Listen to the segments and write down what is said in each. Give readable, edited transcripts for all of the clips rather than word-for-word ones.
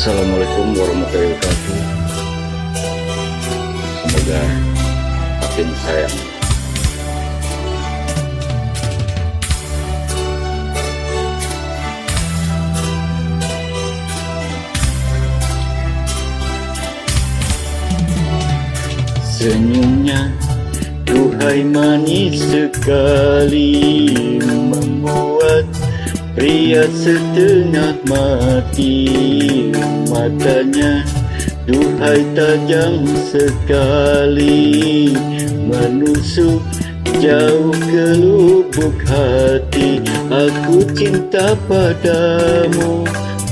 Assalamualaikum warahmatullahi wabarakatuh. Semoga makin sayang. Senyumnya, duhai manis sekali, membuat pria setengah mati. Matanya, duhai tajam sekali, menusuk jauh ke lubuk hati. Aku cinta padamu,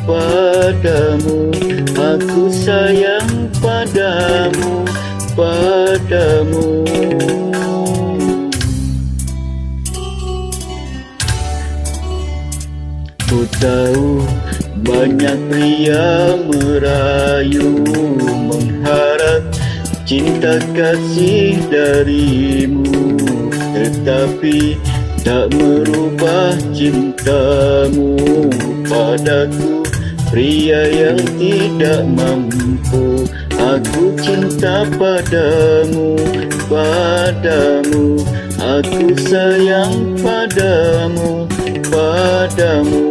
padamu, aku sayang padamu, padamu. Ku tahu banyak pria merayu, mengharap cinta kasih darimu, tetapi tak merubah cintamu padaku, pria yang tidak mampu. Aku cinta padamu, padamu, aku sayang padamu, padamu.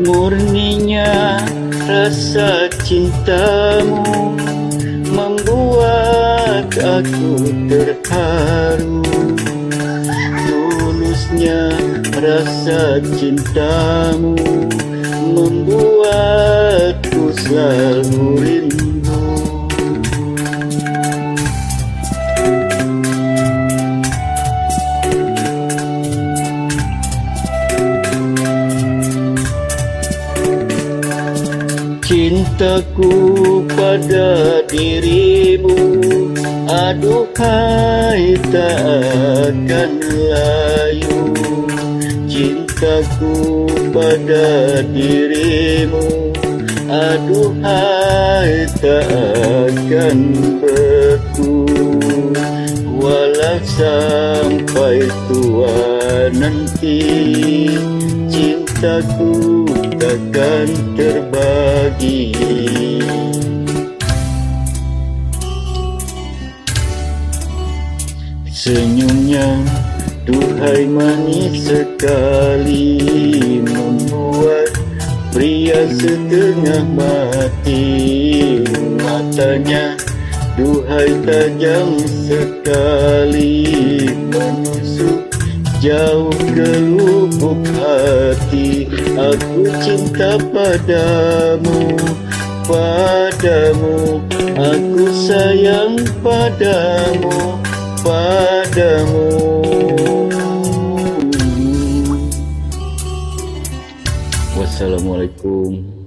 Murninya rasa cintamu membuat aku terharu. Tulusnya rasa cintamu membuatku selalu rindu. Cintaku pada dirimu, aduhai tak akan layu. Cintaku pada dirimu, aduhai tak akan beku. Walau sampai tua nanti, cintaku takkan terbagi. Senyumnya, duhai manis sekali, membuat pria setengah mati. Matanya, duhai tajam sekali, menusuk jauh ke lubuk hati. Aku cinta padamu, padamu, aku sayang padamu, padamu. Wassalamualaikum.